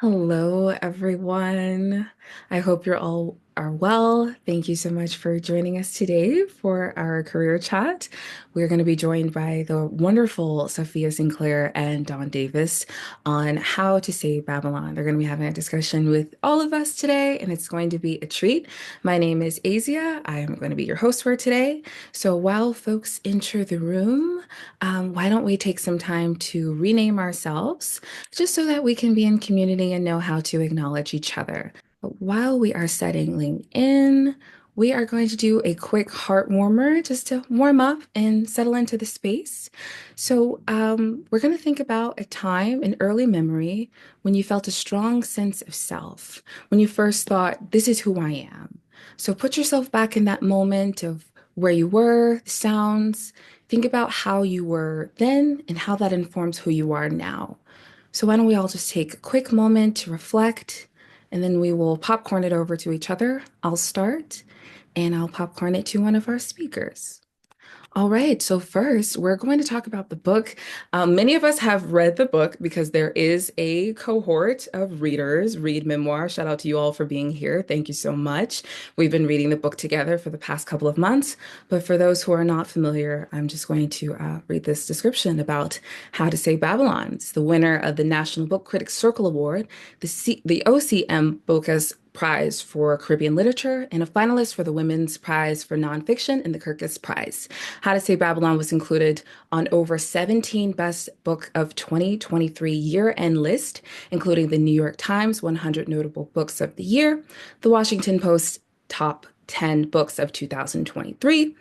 Hello, everyone. I hope you're all are well. Thank you so much for joining us today for our career chat. We're going to be joined by the wonderful Safiya Sinclair and Dawn Davis on how to save Babylon. They're going to be having a discussion with all of us today, and it's going to be a treat. My name is Azia. I am going to be your host for today. So while folks enter the room, why don't we take some time to rename ourselves? Just so that we can be in community and know how to acknowledge each other. But while we are settling in, we are going to do a quick heart warmer just to warm up and settle into the space. We're going to think about a time in early memory when you felt a strong sense of self, when you first thought, this is who I am. So put yourself back in that moment of where you were, the sounds. Think about how you were then and how that informs who you are now. So why don't we all just take a quick moment to reflect, and then we will popcorn it over to each other. I'll start, and I'll popcorn it to one of our speakers. All right, so first, we're going to talk about the book. Many of us have read the book because there is a cohort of readers read memoir. Shout out to you all for being here. Thank you so much. We've been reading the book together for the past couple of months. But for those who are not familiar, I'm just going to read this description about How to Say Babylon. It's the winner of the National Book Critics Circle Award, the OCM Bocas Prize for Caribbean Literature, and a finalist for the Women's Prize for Nonfiction and the Kirkus Prize. How to Say Babylon was included on over 17 Best Book of 2023 year-end list, including the New York Times 100 Notable Books of the Year, the Washington Post Top 10 Books of 2023,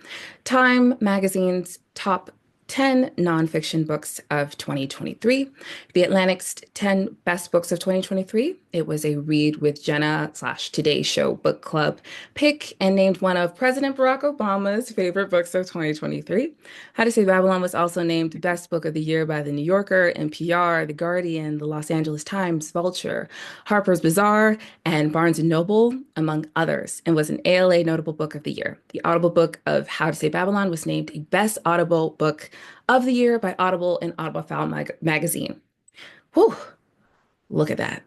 Time Magazine's Top 10 Nonfiction Books of 2023, The Atlantic's 10 Best Books of 2023. It was a Read with Jenna slash Today Show book club pick and named one of President Barack Obama's favorite books of 2023. How to Say Babylon was also named Best Book of the Year by The New Yorker, NPR, The Guardian, The Los Angeles Times, Vulture, Harper's Bazaar, and Barnes& and Noble, among others, and was an ALA Notable Book of the Year. The Audible book of How to Say Babylon was named a Best Audible Book of the Year by Audible and Audiophile magazine. Whew, look at that.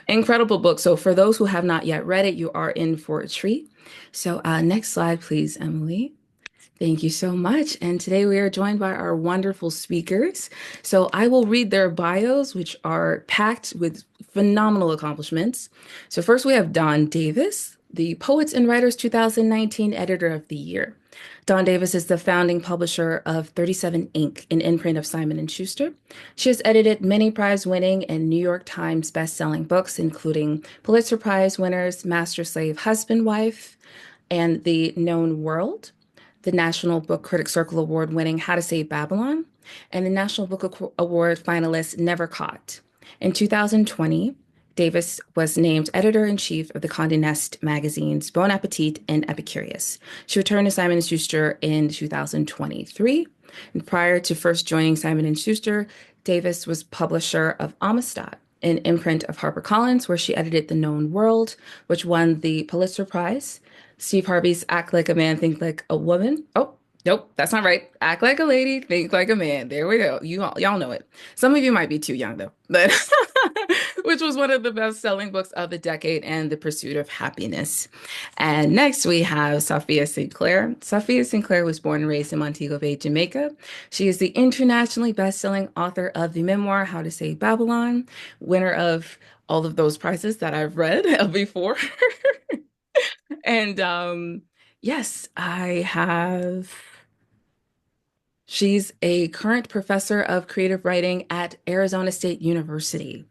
Incredible book. So for those who have not yet read it, you are in for a treat. Next slide, please, Emily. Thank you so much. And today we are joined by our wonderful speakers. So I will read their bios, which are packed with phenomenal accomplishments. So first we have Dawn Davis, the Poets and Writers 2019 Editor of the Year. Dawn Davis is the founding publisher of 37 Inc., an imprint of Simon & Schuster. She has edited many prize-winning and New York Times best-selling books, including Pulitzer Prize winners Master Slave Husband Wife and The Known World, the National Book Critics Circle Award winning How to Save Babylon, and the National Book Award finalist Never Caught. In 2020, Davis was named editor-in-chief of the Condé Nast magazines Bon Appetit and Epicurious. She returned to Simon & Schuster in 2023. And prior to first joining Simon & Schuster, Davis was publisher of Amistad, an imprint of HarperCollins, where she edited The Known World, which won the Pulitzer Prize. Steve Harvey's Act Like a Man, Think Like a Woman. Oh, nope, that's not right. Act Like a Lady, Think Like a Man. There we go. Y'all know it. Some of you might be too young though, but which was one of the best-selling books of the decade and The Pursuit of Happiness. And next we have Safiya Sinclair. Safiya Sinclair was born and raised in Montego Bay, Jamaica. She is the internationally best-selling author of the memoir How to Save Babylon, winner of all of those prizes that I've read before. And yes, I have. She's a current professor of creative writing at Arizona State University.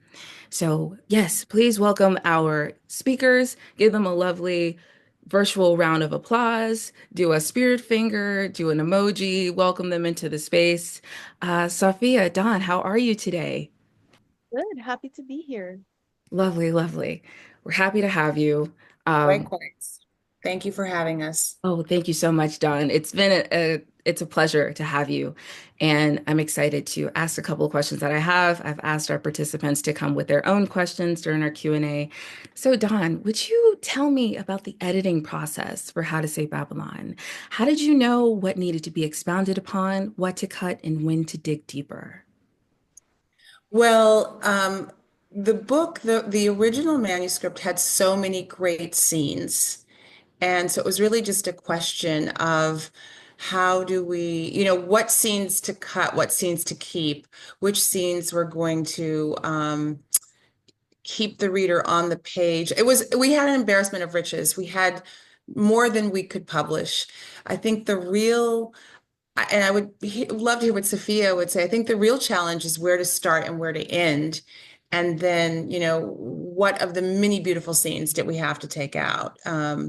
So, yes, please welcome our speakers. Give them a lovely virtual round of applause. Do a spirit finger, do an emoji, welcome them into the space. Safiya, Dawn, how are you today? Good. Happy to be here. Lovely, lovely. We're happy to have you. Um, Likewise. Thank you for having us. Oh, thank you so much, Don. It's been it's a pleasure to have you. And I'm excited to ask a couple of questions that I have. I've asked our participants to come with their own questions during our Q&A. So, Don, would you tell me about the editing process for How to Say Babylon? How did you know what needed to be expounded upon, what to cut, and when to dig deeper? Well, the book, the original manuscript had so many great scenes. And so it was really just a question of how do we, what scenes to cut, what scenes to keep, which scenes we're going to keep the reader on the page. We had an embarrassment of riches. We had more than we could publish. I think and I would love to hear what Safiya would say. I think the real challenge is where to start and where to end. And then, what of the many beautiful scenes did we have to take out?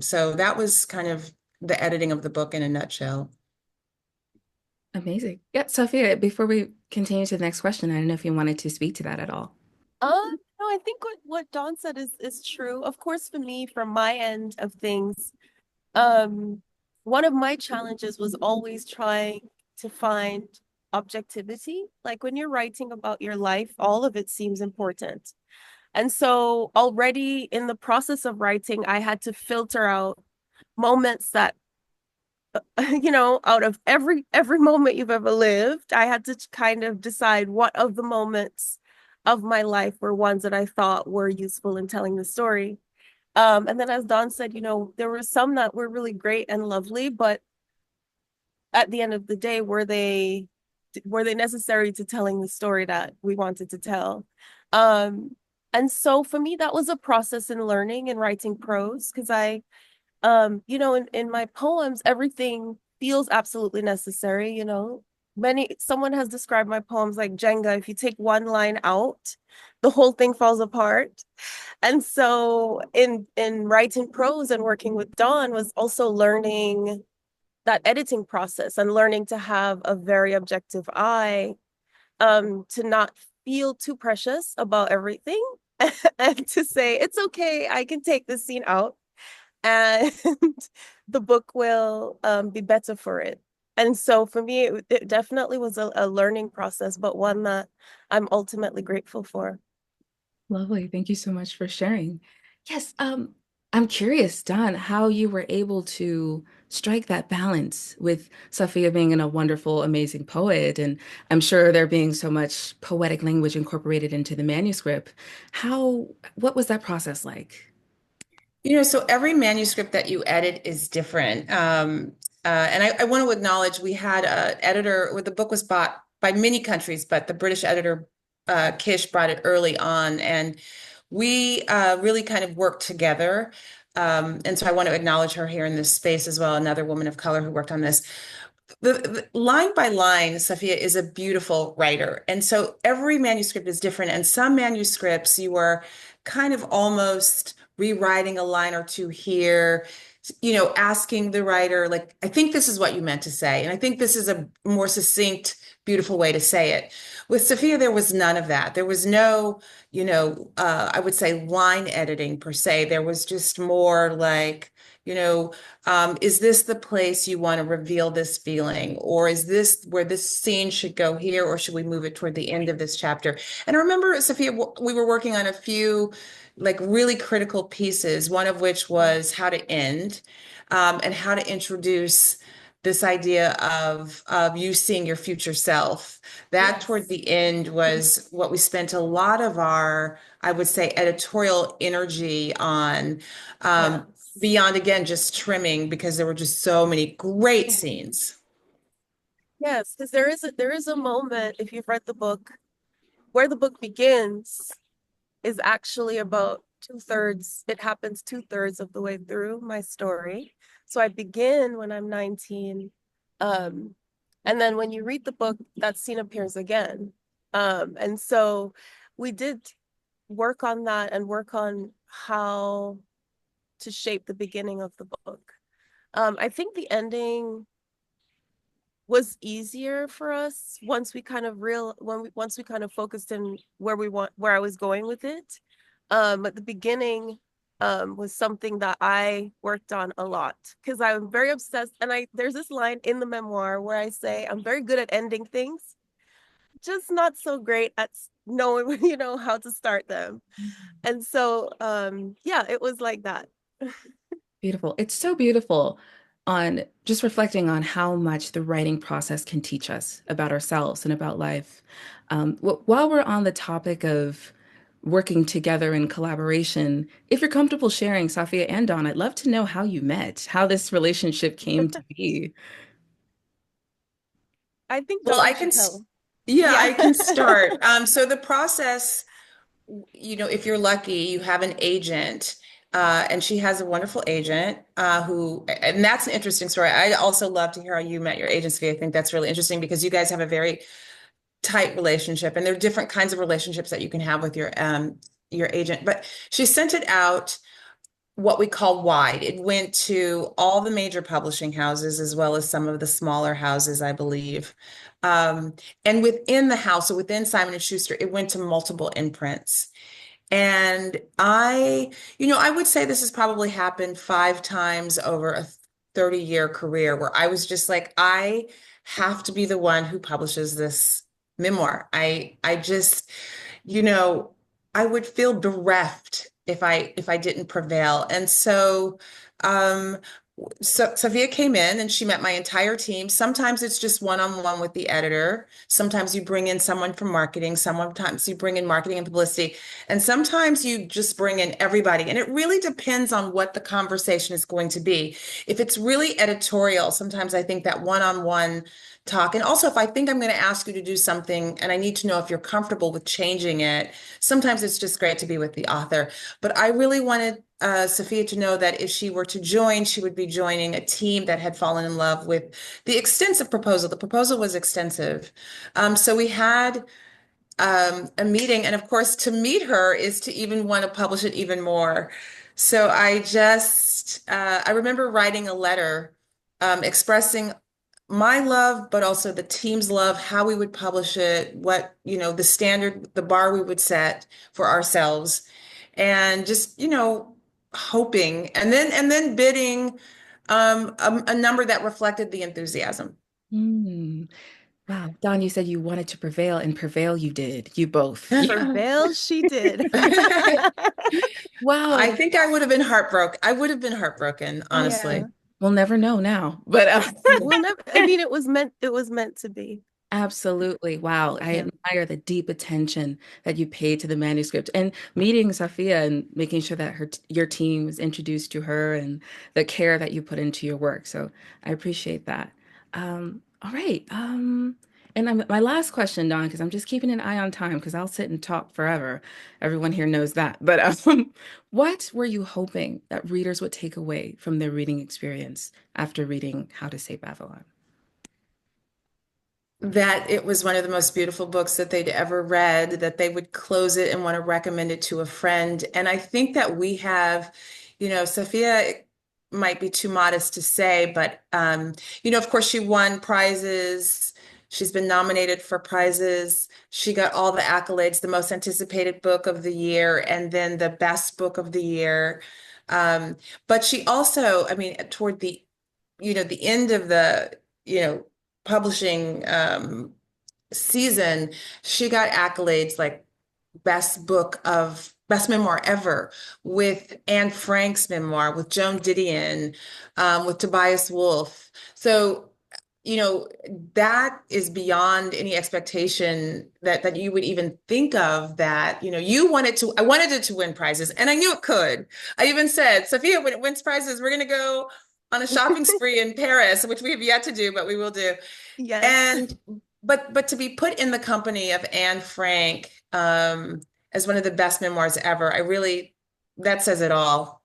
So that was kind of the editing of the book in a nutshell. Amazing. Yeah, Sophia, before we continue to the next question, I don't know if you wanted to speak to that at all. No, I think what Dawn said is true. Of course, for me, from my end of things, um, one of my challenges was always trying to find objectivity. Like when you're writing about your life, all of it seems important. And so already in the process of writing, I had to filter out moments that out of every moment you've ever lived, I had to kind of decide what of the moments of my life were ones that I thought were useful in telling the story. And then as Dawn said, there were some that were really great and lovely, but at the end of the day, were they necessary to telling the story that we wanted to tell? Um, and so for me, that was a process in learning and writing prose because in my poems, everything feels absolutely necessary, someone has described my poems like Jenga. If you take one line out, the whole thing falls apart. And so in writing prose and working with Dawn was also learning that editing process and learning to have a very objective eye, to not feel too precious about everything and to say, it's okay, I can take this scene out and the book will be better for it. And so for me, it definitely was a learning process, but one that I'm ultimately grateful for. Lovely. Thank you so much for sharing. Yes, I'm curious, Don, how you were able to strike that balance with Safiya being a wonderful, amazing poet, and I'm sure there being so much poetic language incorporated into the manuscript. What was that process like? So every manuscript that you edit is different. And I want to acknowledge we had an editor, the book was bought by many countries, but the British editor, Kish, brought it early on. And we really kind of worked together. And so I want to acknowledge her here in this space as well, another woman of color who worked on this. The line by line, Safiya is a beautiful writer. And so every manuscript is different. And some manuscripts you are kind of almost rewriting a line or two here, asking the writer, like, I think this is what you meant to say. And I think this is a more succinct, beautiful way to say it. With Safiya, there was none of that. There was no, I would say line editing per se. There was just more like, is this the place you want to reveal this feeling? Or is this where this scene should go here? Or should we move it toward the end of this chapter? And I remember, Safiya, we were working on a few like really critical pieces, one of which was how to end, and how to introduce this idea of you seeing your future self. That toward Yes. the end was what we spent a lot of our, I would say, editorial energy on, Yes. beyond again just trimming because there were just so many great scenes. Yes, because there is a moment, if you've read the book, where the book begins is actually about two-thirds, it happens two-thirds of the way through my story. So I begin when I'm 19. Um, and then when you read the book, that scene appears again. And so we did work on that and work on how to shape the beginning of the book. I think the ending was easier for us once we kind of once we kind of focused in where I was going with it. At the beginning was something that I worked on a lot because I'm very obsessed, and I there's this line in the memoir where I say I'm very good at ending things, just not so great at knowing how to start them. And so yeah, it was like that. Beautiful. It's so beautiful on just reflecting on how much the writing process can teach us about ourselves and about life. While we're on the topic of working together in collaboration. If you're comfortable sharing, Safiya and Dawn, I'd love to know how you met, how this relationship came to be. I think Well, Dawn should tell. yeah, Yeah. I can start. So the process, if you're lucky, you have an agent, and she has a wonderful agent, and that's an interesting story. I also love to hear how you met your agency. I think that's really interesting because you guys have a very tight relationship, and there are different kinds of relationships that you can have with your agent. But she sent it out what we call wide. It went to all the major publishing houses as well as some of the smaller houses, I believe. Um, and within the house, so within Simon and Schuster, it went to multiple imprints. And I would say this has probably happened 5 times over a 30-year career where I was just like, I have to be the one who publishes this memoir. I just, you know, I would feel bereft if I didn't prevail. And um, so Safiya came in and she met my entire team. Sometimes it's just one-on-one with the editor. Sometimes you bring in someone from marketing. Sometimes you bring in marketing and publicity. And sometimes you just bring in everybody. And it really depends on what the conversation is going to be. If it's really editorial, sometimes I think that one-on-one talk. And also, if I think I'm going to ask you to do something and I need to know if you're comfortable with changing it, sometimes it's just great to be with the author. But I really wanted Safiya to know that if she were to join, she would be joining a team that had fallen in love with the extensive proposal. The proposal was extensive. So we had a meeting, and of course, to meet her is to even want to publish it even more. So I remember writing a letter expressing my love, but also the team's love, how we would publish it, the standard, the bar we would set for ourselves, and just, hoping and then bidding a number that reflected the enthusiasm. Hmm. Wow. Dawn, you said you wanted to prevail, and prevail you did. You both. Yeah. Prevail she did. I Wow. think I would have been heartbroken. I would have been heartbroken, Yeah. honestly. We'll never know now. But We'll never, I mean, it was meant to be. absolutely. Wow. I Yeah. admire the deep attention that you paid to the manuscript and meeting Safiya and making sure that your team was introduced to her and the care that you put into your work. So I appreciate that. All right. And my last question, Don, because I'm just keeping an eye on time because I'll sit and talk forever. Everyone here knows that. But what were you hoping that readers would take away from their reading experience after reading How to Save Babylon? That it was one of the most beautiful books that they'd ever read, that they would close it and want to recommend it to a friend. And I think that we have, Safiya might be too modest to say, but, of course, she won prizes. She's been nominated for prizes. She got all the accolades, the most anticipated book of the year, and then the best book of the year. Um, but she also, I mean, toward the end of the, publishing season, she got accolades like best memoir ever with Anne Frank's memoir, with Joan Didion, with Tobias Wolff. So, that is beyond any expectation that you would even think of that, I wanted it to win prizes and I knew it could. I even said, Safiya, when it wins prizes, we're going to go on a shopping spree in Paris, which we have yet to do, but we will do. Yes. And but to be put in the company of Anne Frank as one of the best memoirs ever, that says it all.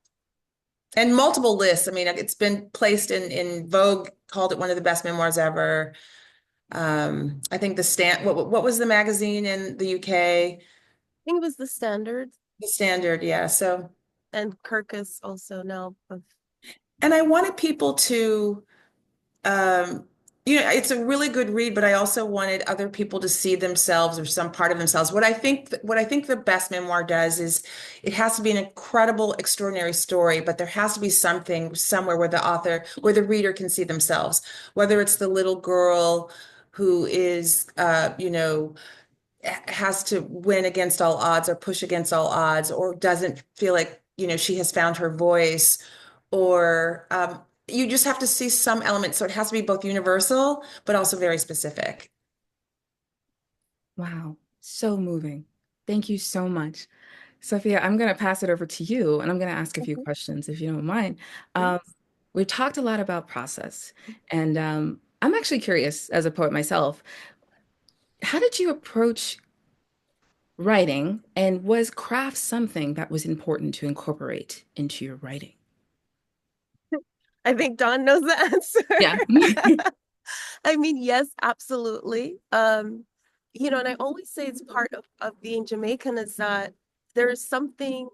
And multiple lists. I mean, it's been placed in Vogue, called it one of the best memoirs ever. I think what was the magazine in the UK? think it was the standard The Standard, yeah. So, and Kirkus also now. and I wanted people to um, it's a really good read, but I also wanted other people to see themselves or some part of themselves. What I think the best memoir does is it has to be an incredible, extraordinary story, but there has to be something somewhere where the reader can see themselves, whether it's the little girl who is, has to win against all odds or push against all odds, or doesn't feel like, she has found her voice, or you just have to see some element. So it has to be both universal, but also very specific. Wow, so moving. Thank you so much. Sophia, I'm going to pass it over to you, and I'm going to ask a few questions if you don't mind. Um, Yes. we've talked a lot about process, and I'm actually curious, as a poet myself, how did you approach writing, and was craft something that was important to incorporate into your writing? I think Dawn knows the Yeah. answer. I mean, yes, absolutely. And I always say it's part of being Jamaican is that there is something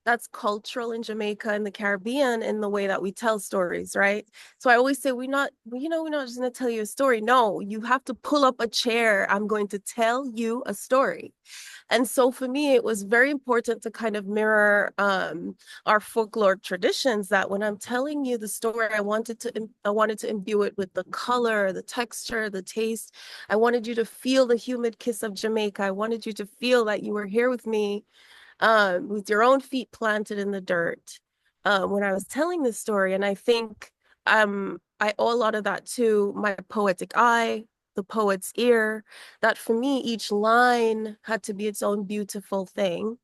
that's cultural in Jamaica and the Caribbean in the way that we tell stories, right? So I always say we're not just gonna tell you a story. No, you have to pull up a chair. I'm going to tell you a story. And so for me, it was very important to kind of mirror our folklore traditions that when I'm telling you the story, I wanted to imbue it with the color, the texture, the taste. I wanted you to feel the humid kiss of Jamaica. I wanted you to feel that you were here with your own feet planted in the dirt when I was telling this story. And I think I owe a lot of that to my poetic eye, the poet's ear, that for me, each line had to be its own beautiful thing.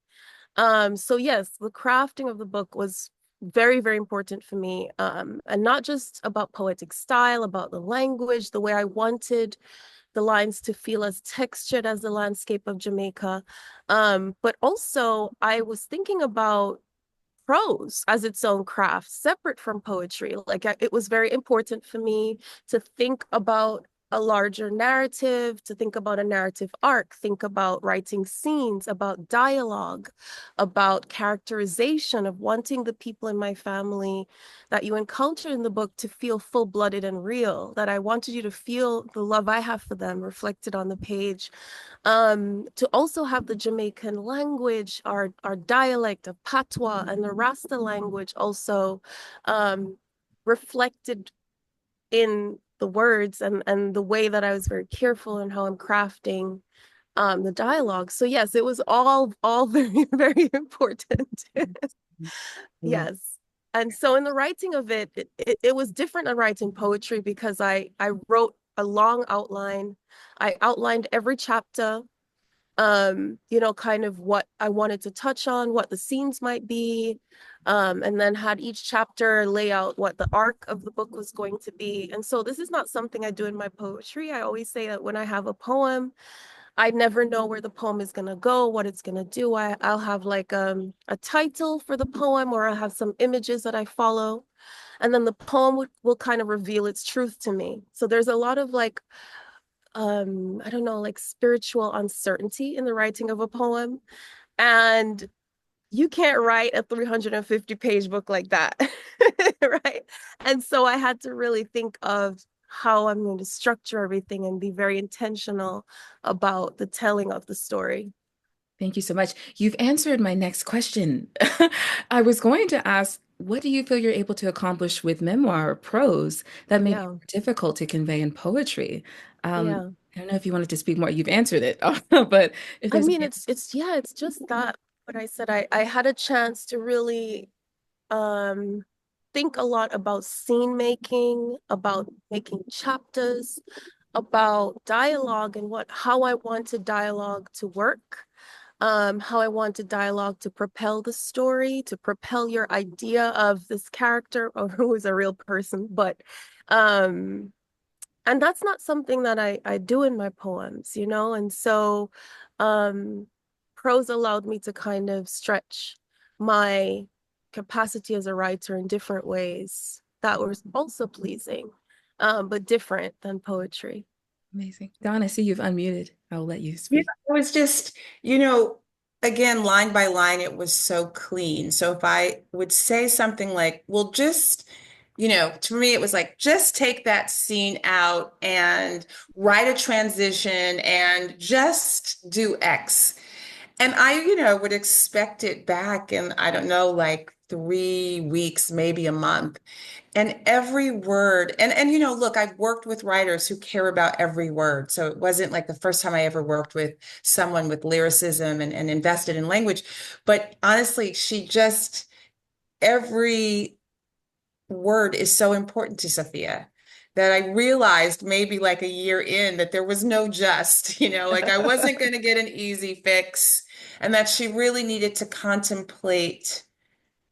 So yes, the crafting of the book was very, very important for me. And not just about poetic style, about the language, the way I wanted the lines to feel as textured as the landscape of Jamaica. But also, I was thinking about prose as its own craft, separate from poetry. It was very important for me to think about a larger narrative, to think about a narrative arc, think about writing scenes, about dialogue, about characterization of wanting the people in my family that you encounter in the book to feel full-blooded and real, that I wanted you to feel the love I have for them reflected on the page, to also have the Jamaican language, our dialect of Patois and the Rasta language also reflected in the words and the way that I was very careful in how I'm crafting the dialogue. So yes, it was all very, very important. Love. Yes. And so in the writing of it was different than writing poetry because I wrote a long outline. I outlined every chapter, kind of what I wanted to touch on, what the scenes might be, and then had each chapter lay out what the arc of the book was going to be. And so this is not something I do in my poetry. I always say that when I have a poem, I never know where the poem is going to go, what it's going to do. I'll have like a title for the poem, or I'll have some images that I follow. And then the poem will kind of reveal its truth to me. So there's a lot of like I don't know, like spiritual uncertainty in the writing of a poem. And you can't write a 350-page book like that. Right. And so I had to really think of how I'm going to structure everything and be very intentional about the telling of the story. Thank you so much. You've answered my next question. I was going to ask, what do you feel you're able to accomplish with memoir or prose that may be Yeah. more difficult to convey in poetry? Yeah. I don't know if you wanted to speak more. You've answered it, but if I there's mean, it's just that what I said. I had a chance to really um think a lot about scene making, about making chapters, about dialogue and what how I wanted dialogue to work, how I wanted dialogue to propel the story, to propel your idea of this character or who is a real person. But um and that's not something that I do in my poems, and so um prose allowed me to kind of stretch my capacity as a writer in different ways that were also pleasing, but different than poetry. amazing. Don, I see you've unmuted. I'll let you Yeah, speak. it was just, again, line by line, it was so clean. So if I would say something like, well, just, to me, it was like, just take that scene out and write a transition and just do X. And I, would expect it back in, I don't know, like 3 weeks, maybe a month. And every word, and look, I've worked with writers who care about every word. So it wasn't like the first time I ever worked with someone with lyricism and invested in language. But honestly, every word is so important to Sophia that I realized maybe like a year in that there was no just, like I wasn't going to get an easy fix. and that she really needed to contemplate,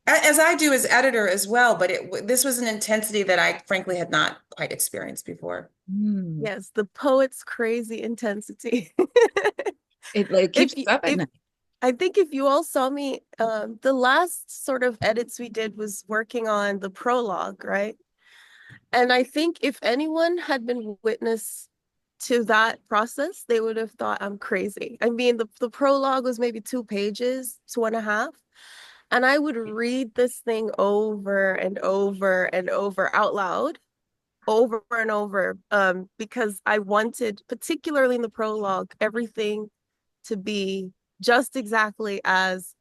as I do as editor as well, but this was an intensity that I frankly had not quite experienced before. Mm. Yes, the poet's crazy intensity. It like If keeps us you, up at if night. I think if you all saw me, the last sort of edits we did was working on the prologue, right? And I think if anyone had been witness to that process, they would have thought I'm crazy. I mean, the prologue was maybe 2 pages, 2.5. And I would read this thing over and over and over out loud, over and over, because I wanted, particularly in the prologue, everything to be just exactly as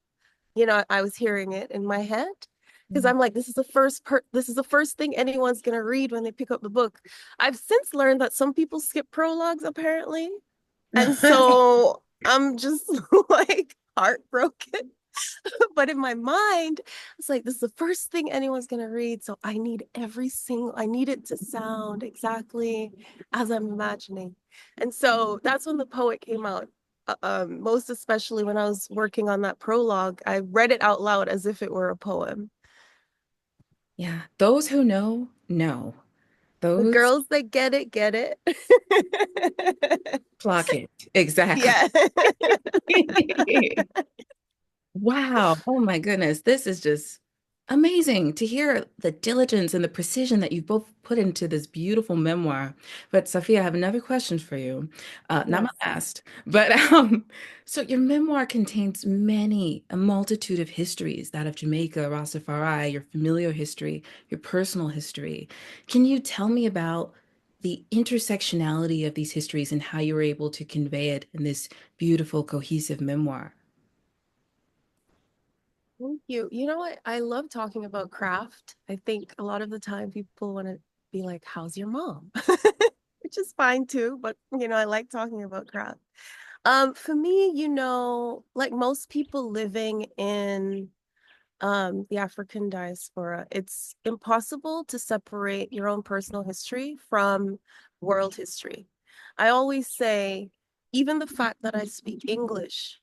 I was hearing it in my head because Yeah. I'm like, this is the first thing anyone's gonna read when they pick up the book. I've since learned that some people skip prologues apparently, and so I'm just like heartbroken. But in my mind, it's like this is the first thing anyone's gonna read, so I need it to sound exactly as I'm imagining. And so that's when the poet came out. Most especially when I was working on that prologue, I read it out loud as if it were a poem. Yeah. Those who know, know. The Those girls that get it. clock it. Exactly. Yeah. Wow. Oh my goodness. This is just amazing to hear the diligence and the precision that you've both put into this beautiful memoir. But Safiya, I have another question for you. Not my Yes. last, but so your memoir contains a multitude of histories, that of Jamaica, Rastafari, your familial history, your personal history. Can you tell me about the intersectionality of these histories and how you were able to convey it in this beautiful, cohesive memoir? Thank you. You know what? I love talking about craft. I think a lot of the time people want to be like, how's your mom? Which is fine too, but I like talking about craft. For me, like most people living in the African diaspora, it's impossible to separate your own personal history from world history. I always say, even the fact that I speak English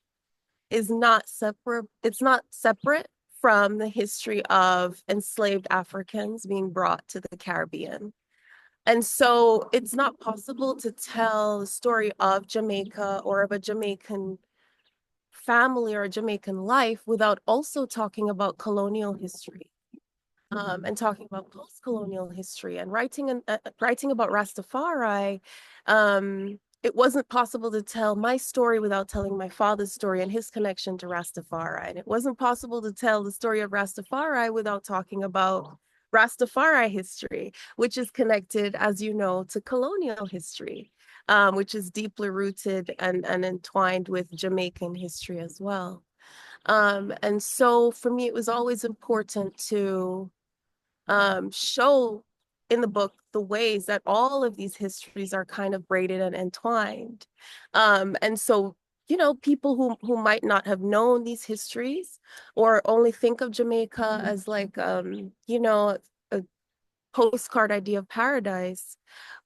is not separate, it's not separate from the history of enslaved Africans being brought to the Caribbean. And so it's not possible to tell the story of Jamaica or of a Jamaican family or a Jamaican life without also talking about colonial history, and talking about post-colonial history and writing about Rastafari. It wasn't possible to tell my story without telling my father's story and his connection to Rastafari. And it wasn't possible to tell the story of Rastafari without talking about Rastafari history, which is connected, as you know, to colonial history, which is deeply rooted and entwined with Jamaican history as well. And so for me, it was always important to show in the book the ways that all of these histories are kind of braided and entwined. And so, people who might not have known these histories or only think of Jamaica as like, a postcard idea of paradise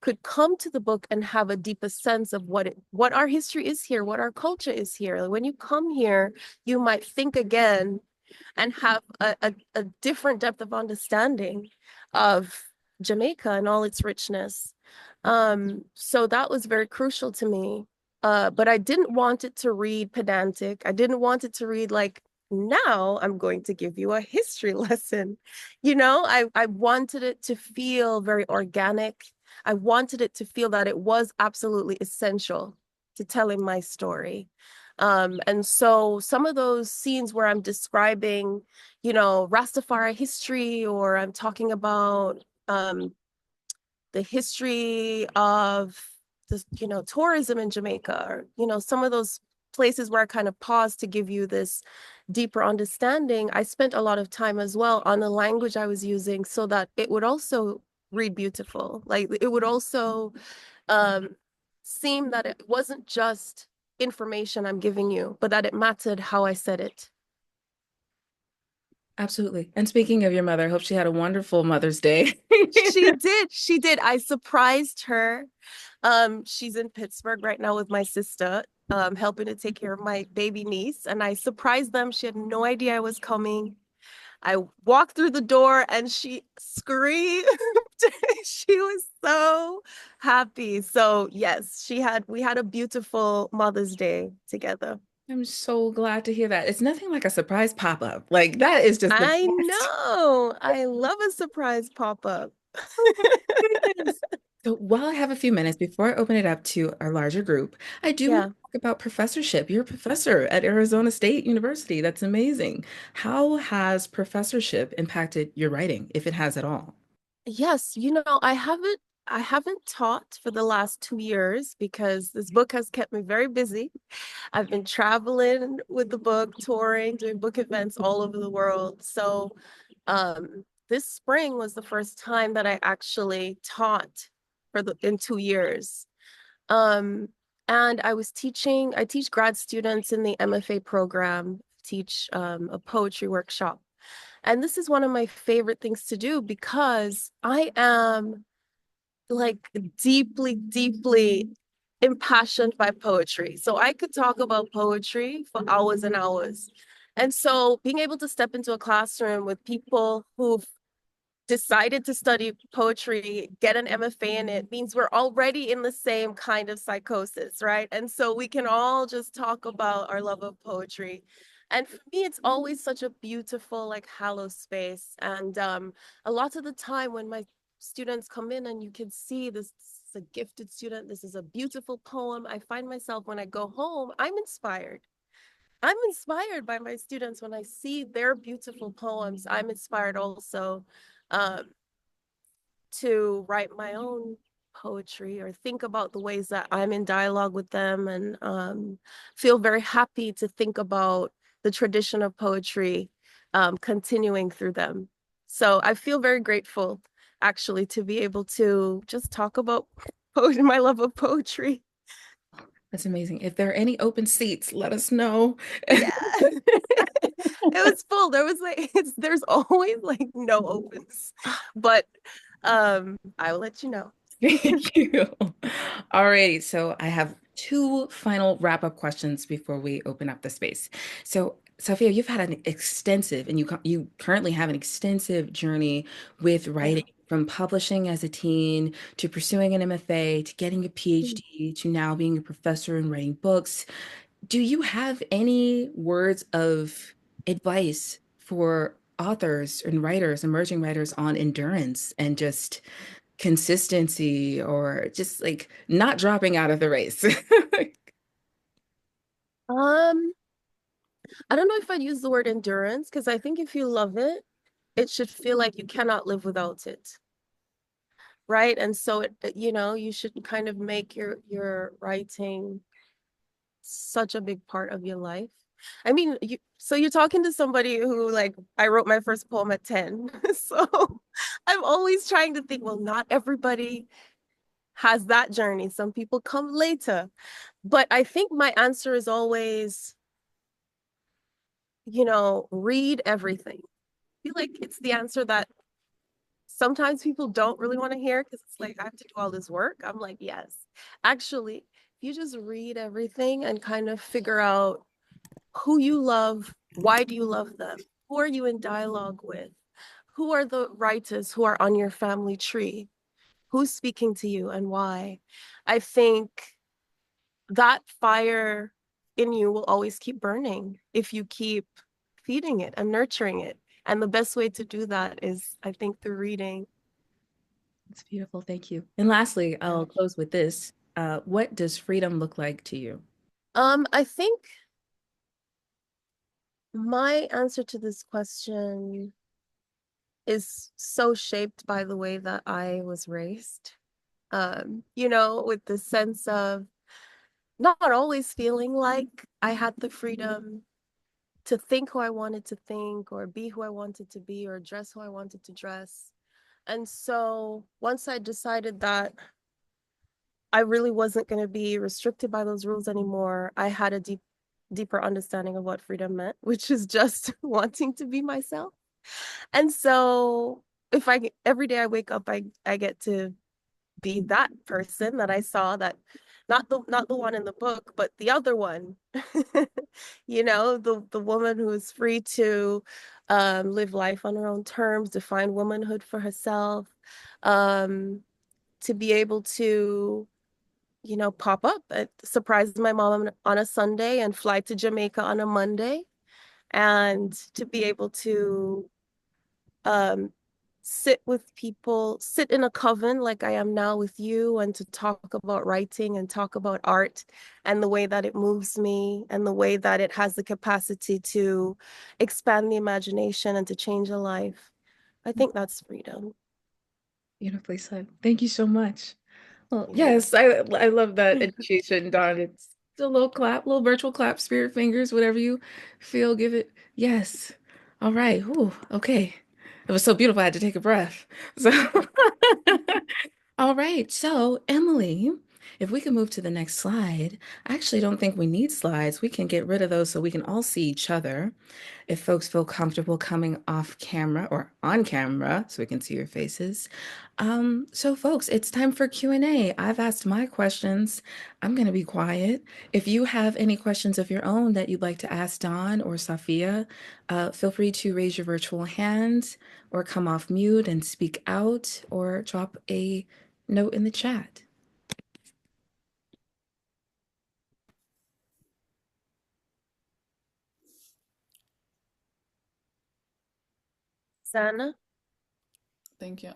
could come to the book and have a deeper sense of what our history is here, what our culture is here. When you come here, you might think again and have a different depth of understanding of Jamaica and all its richness. So that was very crucial to me. But I didn't want it to read pedantic. I didn't want it to read like, now I'm going to give you a history lesson. I wanted it to feel very organic. I wanted it to feel that it was absolutely essential to telling my story. And so some of those scenes where I'm describing, Rastafari history, or I'm talking about the history of the, tourism in Jamaica, or, some of those places where I kind of pause to give you this deeper understanding, I spent a lot of time as well on the language I was using so that it would also read beautiful. Like it would also um, seem that it wasn't just information I'm giving you, but that it mattered how I said it. Absolutely. And speaking of your mother, I hope she had a wonderful Mother's Day. She did. She did. I surprised her. She's in Pittsburgh right now with my sister. helping to take care of my baby niece, and I surprised them. She had no idea I was coming. I walked through the door and she screamed. She was so happy. So yes, we had a beautiful Mother's Day together. I'm so glad to hear that. It's nothing like a surprise pop-up. Like that is just the I best. know. I love a surprise pop-up. Oh my goodness. So while I have a few minutes before I open it up to our larger group, I do want Yeah. to talk about professorship. You're a professor at Arizona State University. That's amazing. How has professorship impacted your writing, if it has at all? Yes, I haven't taught for the last 2 years because this book has kept me very busy. I've been traveling with the book, touring, doing book events all over the world. So this spring was the first time that I actually taught in 2 years. Um, and I teach grad students in the MFA program, teach a poetry workshop. And this is one of my favorite things to do because I am like deeply, deeply impassioned by poetry. So I could talk about poetry for hours and hours. And so being able to step into a classroom with people who've decided to study poetry, get an MFA in it, means we're already in the same kind of psychosis, right? And so we can all just talk about our love of poetry. And for me, it's always such a beautiful, like, hallow space. And a lot of the time when my students come in and you can see this is a gifted student, this is a beautiful poem, I find myself when I go home, I'm inspired. I'm inspired by my students when I see their beautiful poems. I'm inspired also um, to write my own poetry or think about the ways that I'm in dialogue with them, and feel very happy to think about the tradition of poetry continuing through them. So I feel very grateful actually to be able to just talk about poetry, my love of poetry. That's amazing. If there are any open seats, let us know. Yeah. It was full. There was like there's always like no opens. But I will let you know. Thank you. Alrighty, so I have two final wrap-up questions before we open up the space. So, Safiya, you've had an extensive, and you currently have an extensive journey with Yeah. writing, from publishing as a teen to pursuing an MFA to getting a PhD to now being a professor and writing books. Do you have any words of advice for authors and writers, emerging writers on endurance and just consistency or just like not dropping out of the race? Um, I don't know if I'd use the word endurance because I think if you love it, it should feel like you cannot live without it, right? And so you should kind of make your writing such a big part of your life. I mean, so you're talking to somebody who, like, I wrote my first poem at 10. So I'm always trying to think, well, not everybody has that journey. Some people come later. But I think my answer is always, read everything. I feel like it's the answer that sometimes people don't really want to hear because it's like, I have to do all this work. I'm like, yes. Actually, if you just read everything and kind of figure out who you love, why do you love them? Who are you in dialogue with? Who are the writers who are on your family tree? Who's speaking to you and why? I think that fire in you will always keep burning if you keep feeding it and nurturing it. And the best way to do that is, I think, through reading. It's beautiful. Thank you. And lastly, Yeah. I'll close with this. What does freedom look like to you? I think my answer to this question is so shaped by the way that I was raised. With the sense of not always feeling like I had the freedom to think who I wanted to think or be who I wanted to be or dress who I wanted to dress. And so once I decided that I really wasn't going to be restricted by those rules anymore, I had a deeper understanding of what freedom meant, which is just wanting to be myself. And so if every day I wake up, I get to be that person that I saw that not the one in the book, but the other one. The woman who is free to live life on her own terms, define womanhood for herself, um, to be able to pop up and surprise my mom on a Sunday and fly to Jamaica on a Monday, and to be able to um, sit with people, sit in a coven like I am now with you, and to talk about writing and talk about art and the way that it moves me and the way that it has the capacity to expand the imagination and to change a life. I think that's freedom. Beautifully said. Thank you so much. Well, Yeah. yes, I love that initiation, Dawn. It's a little clap, little virtual clap, spirit fingers, whatever you feel, give it. Yes. All right. Ooh, okay. It was so beautiful. I had to take a breath. So, all right. So, Emily, if we can move to the next slide, I actually don't think we need slides. We can get rid of those so we can all see each other. If folks feel comfortable coming off camera or on camera so we can see your faces. So folks, it's time for Q&A. I've asked my questions. I'm going to be quiet. If you have any questions of your own that you'd like to ask Dawn or Safiya, feel free to raise your virtual hand or come off mute and speak out or drop a note in the chat. Sana? Thank you.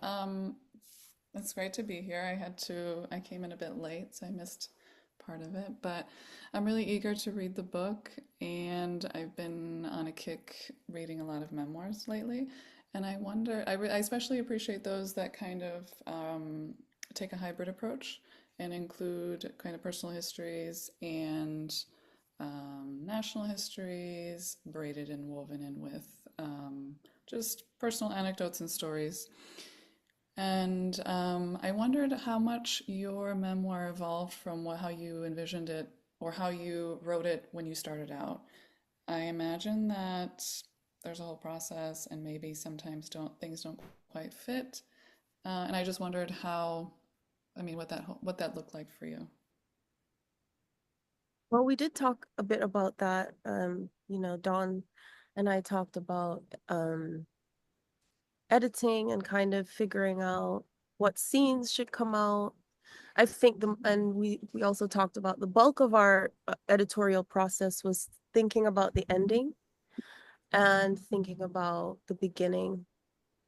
It's great to be here. I came in a bit late, so I missed part of it, but I'm really eager to read the book, and I've been on a kick reading a lot of memoirs lately. And I wonder, I especially appreciate those that kind of take a hybrid approach and include kind of personal histories and national histories braided and woven in with just personal anecdotes and stories. And I wondered how much your memoir evolved from how you envisioned it or how you wrote it when you started out. I imagine that there's a whole process, and maybe sometimes things don't quite fit. And I just wondered what that looked like for you. Well, we did talk a bit about that. Dawn and I talked about editing and kind of figuring out what scenes should come out. I think and we also talked about the bulk of our editorial process was thinking about the ending and thinking about the beginning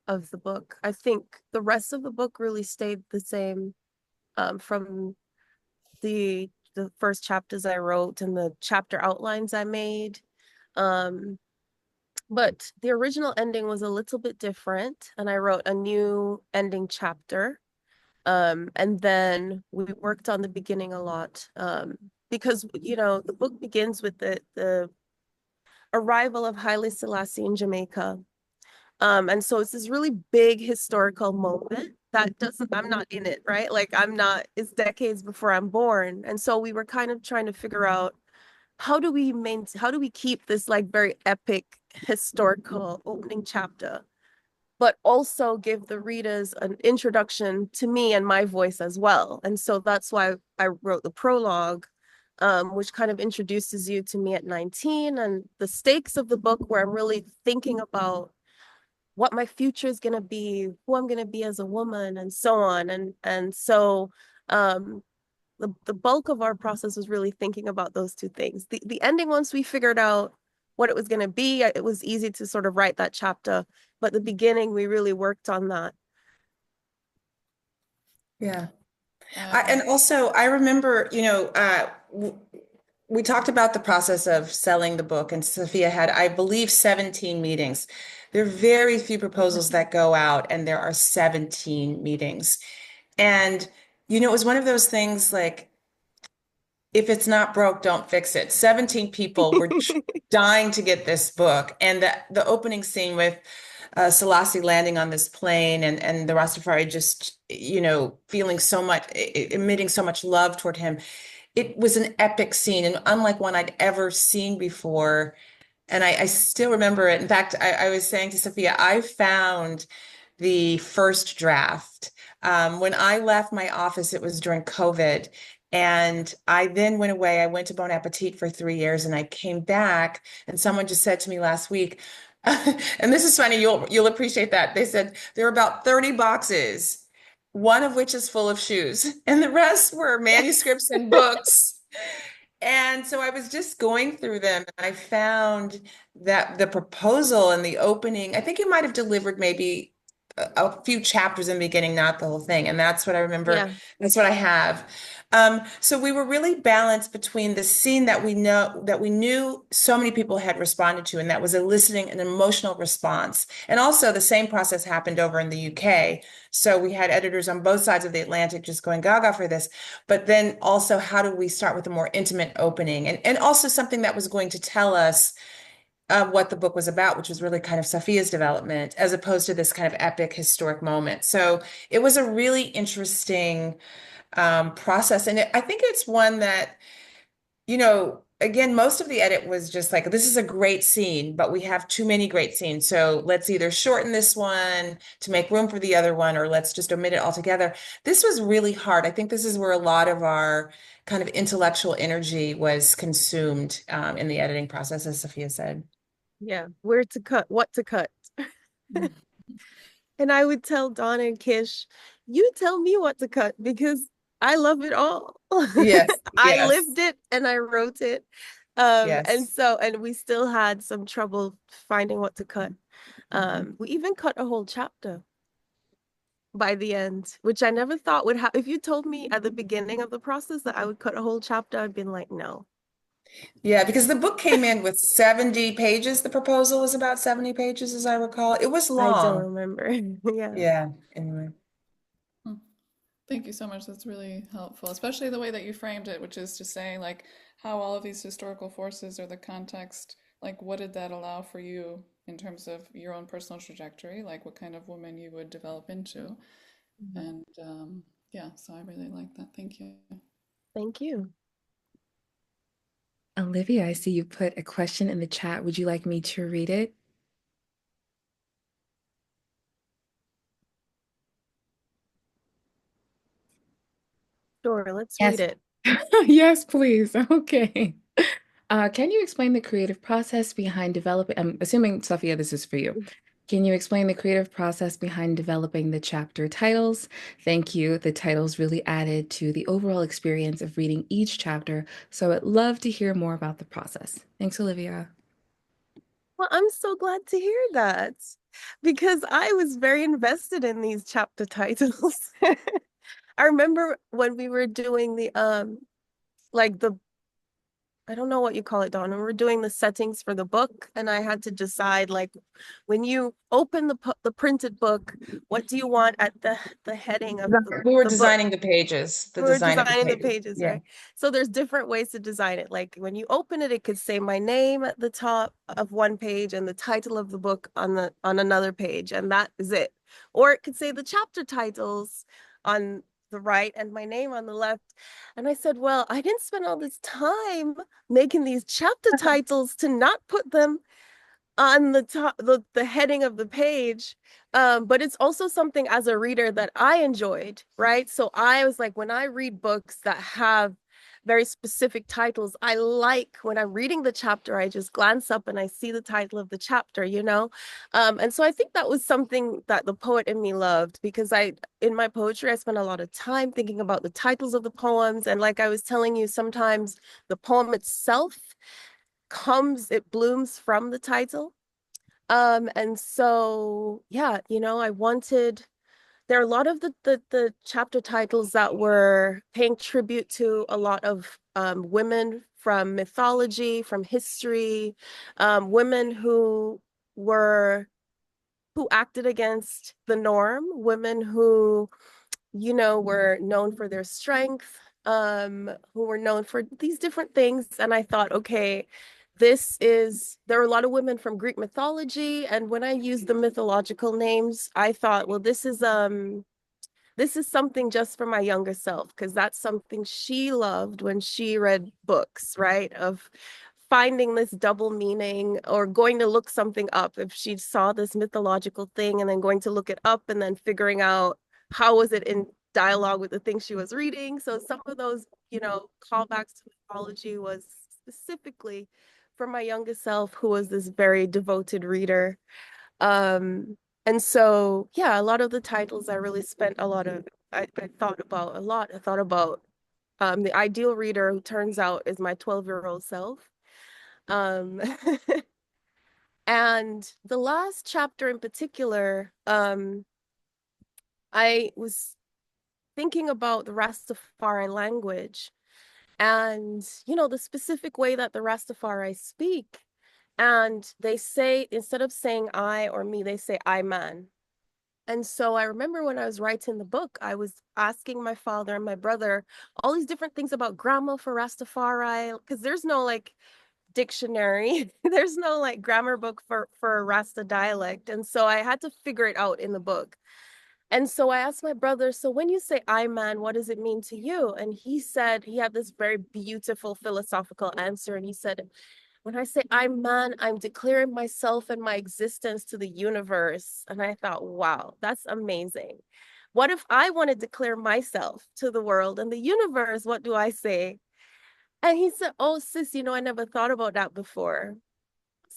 of the book. I think the rest of the book really stayed the same, from the first chapters I wrote and the chapter outlines I made. But the original ending was a little bit different, and I wrote a new ending chapter. And then we worked on the beginning a lot, because the book begins with the arrival of Haile Selassie in Jamaica. And so it's this really big historical moment that doesn't, I'm not in it, right? Like I'm not, it's decades before I'm born. And so we were kind of trying to figure out how do we keep this like very epic historical opening chapter, but also give the readers an introduction to me and my voice as well. And so that's why I wrote the prologue, which kind of introduces you to me at 19 and the stakes of the book, where I'm really thinking about what my future is going to be, who I'm going to be as a woman, and so on. And so the bulk of our process was really thinking about those two things. The ending, once we figured out what it was going to be, it was easy to sort of write that chapter. But the beginning, we really worked on that. Yeah. Um, And also, I remember, we talked about the process of selling the book, and Safiya had, I believe, 17 meetings. There are very few proposals that go out, and there are 17 meetings. And, it was one of those things like, if it's not broke, don't fix it. 17 people were dying to get this book. And the opening scene with Selassie landing on this plane and the Rastafari just, feeling so much, emitting so much love toward him. It was an epic scene and unlike one I'd ever seen before. And I still remember it. In fact, I was saying to Safiya, I found the first draft. When I left my office, it was during COVID. And I then went away. I went to Bon Appetit for 3 years, and I came back, and someone just said to me last week, and this is funny, you'll appreciate that. They said there are about 30 boxes, one of which is full of shoes, and the rest were manuscripts and books. And so I was just going through them, and I found that the proposal and the opening, I think you might have delivered maybe a few chapters in the beginning, not the whole thing. And that's what I remember. Yeah. That's what I have. So we were really balanced between the scene that we knew so many people had responded to, and that was eliciting an emotional response. And also the same process happened over in the UK. So we had editors on both sides of the Atlantic just going gaga for this. But then also, how do we start with a more intimate opening? And also something that was going to tell us what the book was about, which was really kind of Safiya's development, as opposed to this kind of epic historic moment. So it was a really interesting process. And I think it's one that, again, most of the edit was just like, this is a great scene, but we have too many great scenes. So let's either shorten this one to make room for the other one, or let's just omit it altogether. This was really hard. I think this is where a lot of our kind of intellectual energy was consumed in the editing process, as Safiya said. Yeah. Where to cut, what to cut. And I would tell Dawn and Kish, you tell me what to cut because I love it all. Yes, I yes, lived it and I wrote it. yes. And we still had some trouble finding what to cut. We even cut a whole chapter by the end, which I never thought would happen. If you told me at the beginning of the process that I would cut a whole chapter, I'd been like, no. Yeah, because the book came in with 70 pages. The proposal was about 70 pages, as I recall. It was I don't long. remember. Yeah. Yeah, anyway. Hmm. Thank you so much. That's really helpful, especially the way that you framed it, which is to say, like, how all of these historical forces or the context, like, what did that allow for you in terms of your own personal trajectory, like, what kind of woman you would develop into. Mhm. And yeah, so I really like that. Thank you. Thank you. Olivia, I see you put a question in the chat. Would you like me to read it? Sure, let's read Yes. it. Yes, please. Okay. Can you explain the creative process behind developing? I'm assuming, Safiya, this is for you. Can you explain the creative process behind developing the chapter titles? Thank you. The titles really added to the overall experience of reading each chapter, so I'd love to hear more about the process. Thanks, Olivia. Well, I'm so glad to hear that because I was very invested in these chapter titles. I remember when we were doing the like the I don't know what you call it, Dawn. When we're doing the settings for the book, and I had to decide, like, when you open the printed book, what do you want at the heading of We were the book? designing the pages, the We were design of the designing the pages. pages, Yeah. right? So there's different ways to design it. Like when you open it, it could say my name at the top of one page and the title of the book on another page, and that is it. Or it could say the chapter titles on the right and my name on the left. And I said, well, I didn't spend all this time making these chapter titles to not put them on the top, the heading of the page. But it's also something as a reader that I enjoyed, right? So I was like, when I read books that have very specific titles, I like when I'm reading the chapter, I just glance up and I see the title of the chapter, you know? And so I think that was something that the poet in me loved because in my poetry, I spent a lot of time thinking about the titles of the poems. And like I was telling you, sometimes the poem itself it blooms from the title. And so yeah, there are a lot of the chapter titles that were paying tribute to a lot of women from mythology, from history, women who acted against the norm, women who were known for their strength, who were known for these different things. And I thought, okay, there are a lot of women from Greek mythology. And when I used the mythological names, I thought, well, this is something just for my younger self, because that's something she loved when she read books, right? Of finding this double meaning or going to look something up. If she saw this mythological thing and then going to look it up and then figuring out how was it dialogue with the things she was reading. So some of those, you know, callbacks to mythology was specifically for my youngest self, who was this very devoted reader. And so, yeah, a lot of the titles I really spent a lot of, I thought about a lot. I thought about the ideal reader who turns out is my 12-year-old self. Um, and the last chapter in particular, I was thinking about the Rastafari language and, you know, the specific way that the Rastafari speak. And they say, instead of saying I or me, they say I man. And so I remember when I was writing the book, I was asking my father and my brother all these different things about grammar for Rastafari, because there's no like dictionary, there's no like grammar book for a Rasta dialect. And so I had to figure it out in the book. And so I asked my brother, so when you say I man, what does it mean to you? And he said, he had this very beautiful philosophical answer. And he said, when I say I'm man, I'm declaring myself and my existence to the universe. And I thought, wow, that's amazing. What if I want to declare myself to the world and the universe? What do I say? And he said, oh, sis, you know, I never thought about that before.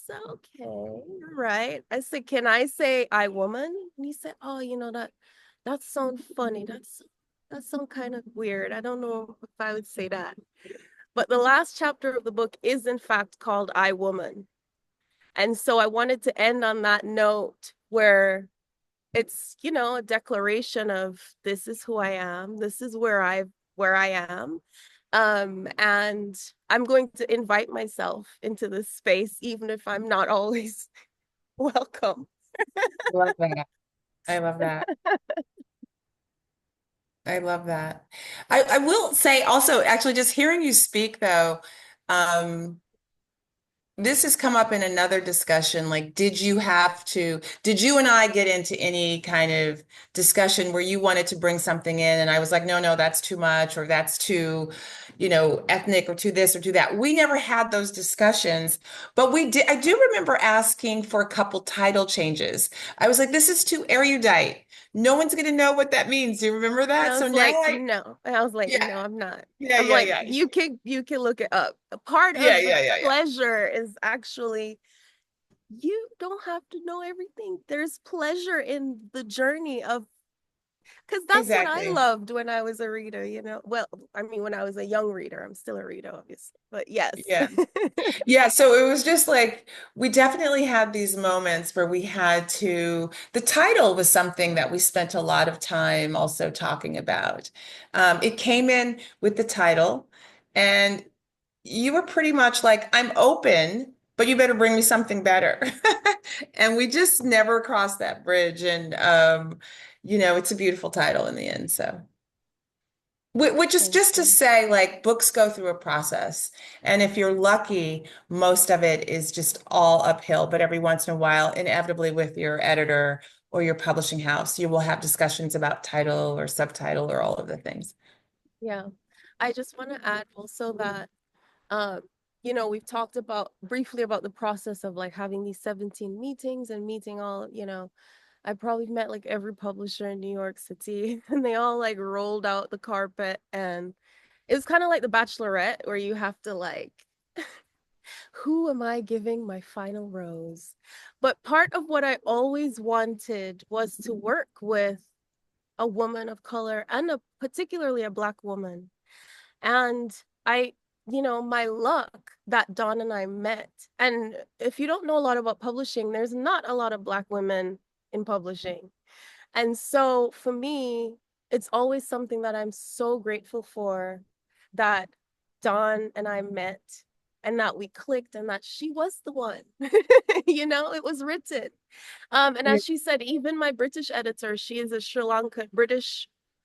So, okay, right. I said, can I say I woman? And he said, oh, you know, that sounds funny. That sounds kind of weird. I don't know if I would say that. But the last chapter of the book is in fact called I Woman. And so I wanted to end on that note where it's, you know, a declaration of this is who I am. This is where I am. And I'm going to invite myself into this space, even if I'm not always welcome. I love that. I love that. I love that. I will say also, actually, just hearing you speak though, um, this has come up in another discussion. Like, did you and I get into any kind of discussion where you wanted to bring something in and I was like, no, no, that's too much, or that's too, ethnic, or too this or too that. We never had those discussions, but I do remember asking for a couple title changes. I was like, this is too erudite. No one's going to know what that means. Do you remember And that? I So was now like, no. And I was like, yeah, no, I'm not. yeah, I'm yeah, like, yeah. you can look it up. A part Yeah, of the yeah, yeah, yeah. pleasure is actually you don't have to know everything. There's pleasure in the journey of, because that's what I Exactly. loved when I was a reader, you know. Well, I mean, when I was a young reader, I'm still a reader, obviously. But yes. Yeah. Yeah, so it was just like we definitely had these moments where the title was something that we spent a lot of time also talking about. It came in with the title, and you were pretty much like, I'm open, but you better bring me something better. And we just never crossed that bridge. And, it's a beautiful title in the end. So. Which is Thank just to you. say, like, books go through a process. And if you're lucky, most of it is just all uphill. But every once in a while, inevitably with your editor or your publishing house, you will have discussions about title or subtitle or all of the things. Yeah. I just want to add also that um, you know, we've talked about briefly about the process of like having these 17 meetings and meeting all, you know, I probably met like every publisher in New York City and they all like rolled out the carpet, and it was kind of like the Bachelorette where you have to like, who am I giving my final rose? But part of what I always wanted was to work with a woman of color and particularly a Black woman. And I, you know, my luck that Dawn and I met. And if you don't know a lot about publishing, there's not a lot of Black women in publishing. And so for me, it's always something that I'm so grateful for, that Dawn and I met and that we clicked and that she was the one. You know, it was written. And Yeah. as she said, even my British editor, she is a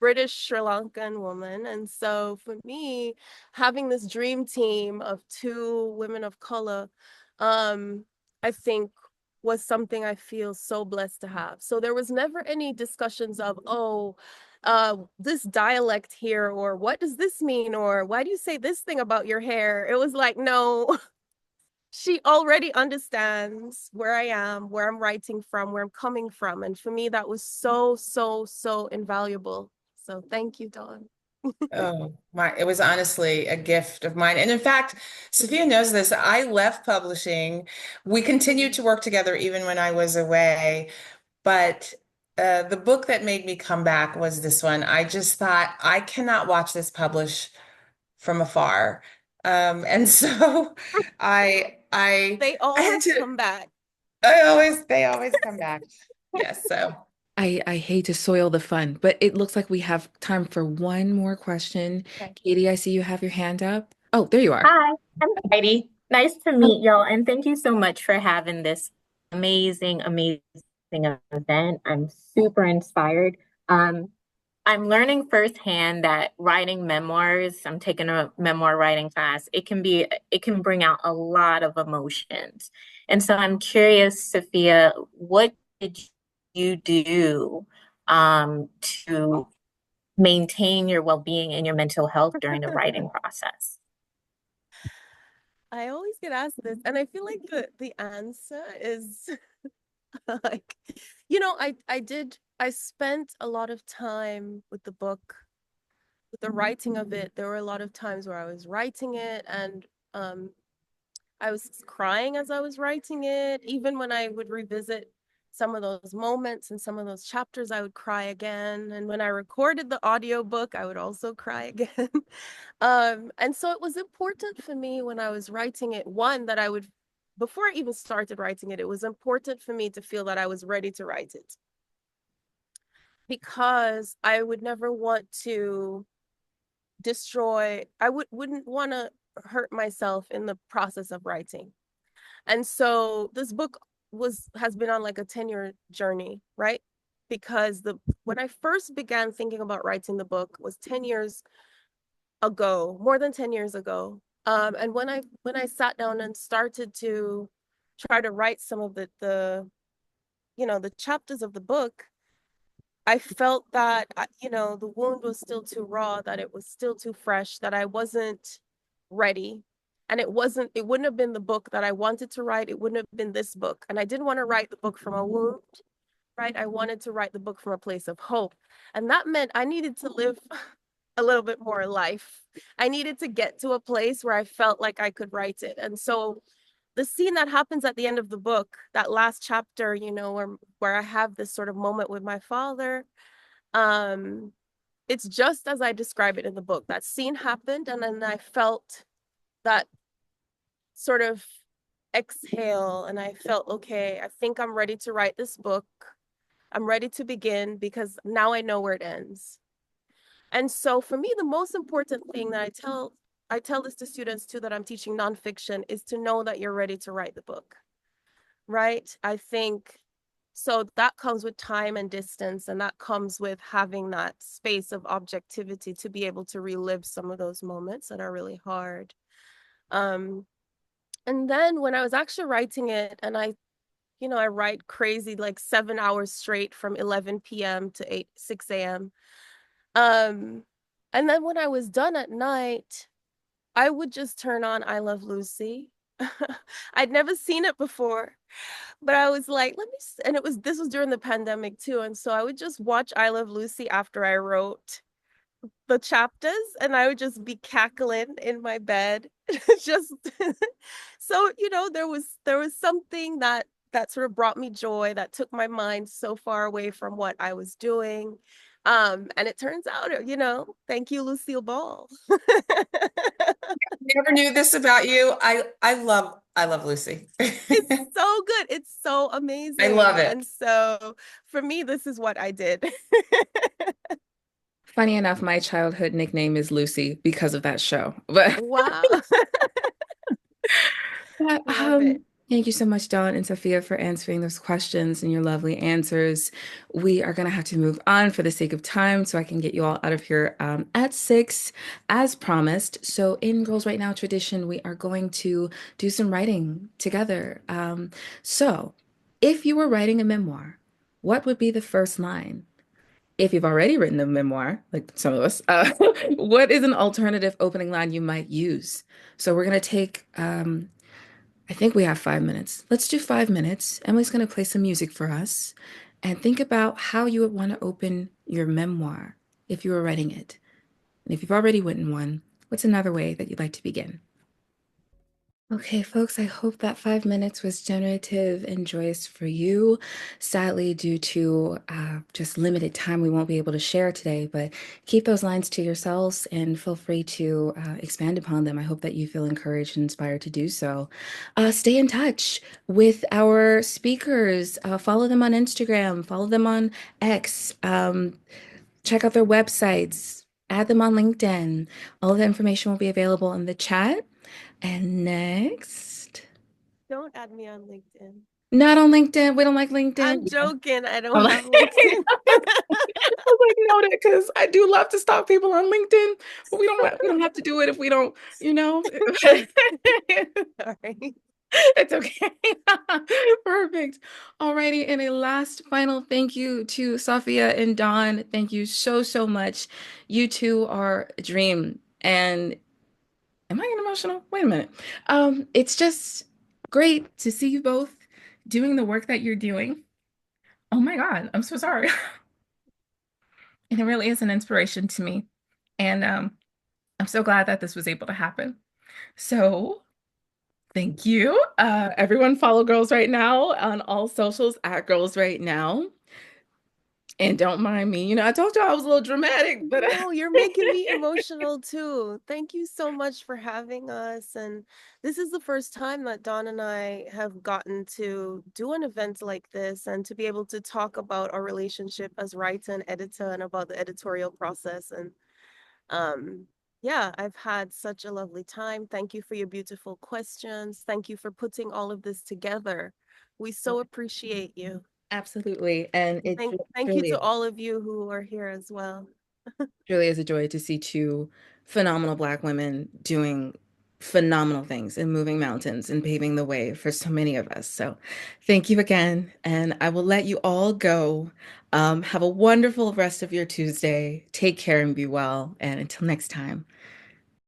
British Sri Lankan woman. And so for me, having this dream team of two women of color, I think was something I feel so blessed to have. So there was never any discussions of, oh, this dialect here, or what does this mean, or why do you say this thing about your hair? It was like, no, she already understands where I am, where I'm writing from, where I'm coming from. And for me, that was so, so, so invaluable. So thank you, Dawn. Oh, it was honestly a gift of mine. And in fact, Sophia knows this. I left publishing. We continued to work together even when I was away. But the book that made me come back was this one. I just thought, I cannot watch this publish from afar. And so They I had always to, come back. they always come back. Yes. So, I hate to soil the fun, but it looks like we have time for one more question. Okay. Katie, I see you have your hand up. Oh, there you are. Hi, I'm Heidi. Nice to meet y'all, and thank you so much for having this amazing event. I'm super inspired. Um, I'm learning firsthand that writing memoirs, I'm taking a memoir writing class, it can bring out a lot of emotions. And so I'm curious, Safiya, what did you do to maintain your well-being and your mental health during the writing process? I always get asked this, and I feel like the answer is like, I spent a lot of time with the book, with the writing of it. There were a lot of times where I was writing it and I was crying as I was writing it. Even when I would revisit some of those moments and some of those chapters, I would cry again. And when I recorded the audiobook, I would also cry again. And so it was important for me when I was writing it, one, that I would, before I even started writing it, it was important for me to feel that I was ready to write it. Because I would never want to wouldn't want to hurt myself in the process of writing. And so this book has been on like a 10-year journey, right? Because when I first began thinking about writing the book was 10 years ago, more than 10 years ago. And when I sat down and started to try to write some of the chapters of the book, I felt that the wound was still too raw, that it was still too fresh, that I wasn't ready. And it wouldn't have been the book that I wanted to write. It wouldn't have been this book. And I didn't want to write the book from a wound, right? I wanted to write the book from a place of hope. And that meant I needed to live a little bit more life. I needed to get to a place where I felt like I could write it. And so the scene that happens at the end of the book, that last chapter, where I have this sort of moment with my father, it's just as I describe it in the book. That scene happened, and then I felt that sort of exhale, and I felt, okay, I think I'm ready to write this book. I'm ready to begin because now I know where it ends. And so for me, the most important thing that I tell this to students too that I'm teaching nonfiction is to know that you're ready to write the book, right? I think so that comes with time and distance, and that comes with having that space of objectivity to be able to relive some of those moments that are really hard. And then when I was actually writing it, and I write crazy like 7 hours straight from 11 p.m. to 6 a.m. And then when I was done at night, I would just turn on I Love Lucy. I'd never seen it before, but I was like, and this was during the pandemic too. And so I would just watch I Love Lucy after I wrote the chapters, and I would just be cackling in my bed. Just so, there was something that sort of brought me joy, that took my mind so far away from what I was doing. And it turns out, thank you, Lucille Ball. never knew this about you. I love Lucy. It's so good. It's so I love amazing. it. And so for me, this is what I did. Funny enough, my childhood nickname is Lucy because of that show. But Wow. But, Love it. thank you so much, Dawn and Sophia, for answering those questions and your lovely answers. We are going to have to move on for the sake of time so I can get you all out of here at 6, as promised. So, in Girls Right Now tradition, we are going to do some writing together. So, if you were writing a memoir, what would be the first line? If you've already written a memoir, like some of us, what is an alternative opening line you might use? So, we're going to take I think we have 5 minutes. Let's do 5 minutes. Emily's going to play some music for us and think about how you would want to open your memoir. if you were writing it? And if you've already written one, what's another way that you'd like to begin? Okay, folks, I hope that 5 minutes was generative and joyous for you. Sadly, due to just limited time, we won't be able to share today, but keep those lines to yourselves and feel free to expand upon them. I hope that you feel encouraged and inspired to do so. Stay in touch with our speakers. Follow them on Instagram, follow them on X, check out their websites, add them on LinkedIn. All of the information will be available in the chat. And next, Don't add me on LinkedIn. not on LinkedIn. We don't like LinkedIn. I'm Yeah. joking. I don't I'm have like, LinkedIn. I was like, noted, because I do love to stalk people on LinkedIn, but we don't have to do it if we don't, you know. Sorry. It's okay. Perfect. Alrighty, and a last final thank you to Safiya and Dawn. Thank you so, so much. You two are a dream. And am I getting emotional? Wait a minute. It's just great to see you both doing the work that you're doing. Oh my God, I'm so sorry. And it really is an inspiration to me. And I'm so glad that this was able to happen. So thank you. Everyone follow Girls Right Now on all socials at Girls Right Now. And don't mind me. I told you I was a little dramatic, but No, you're making me emotional too. Thank you so much for having us. And this is the first time that Dawn and I have gotten to do an event like this and to be able to talk about our relationship as writer and editor and about the editorial process. And um, yeah, I've had such a lovely time. Thank you for your beautiful questions. Thank you for putting all of this together. We so appreciate you. absolutely. And it Thank you truly to is. all of you who are here as well. Really is a joy to see two phenomenal Black women doing phenomenal things and moving mountains and paving the way for so many of us. So, thank you again. And I will let you all go. Have a wonderful rest of your Tuesday. Take care and be well. And until next time,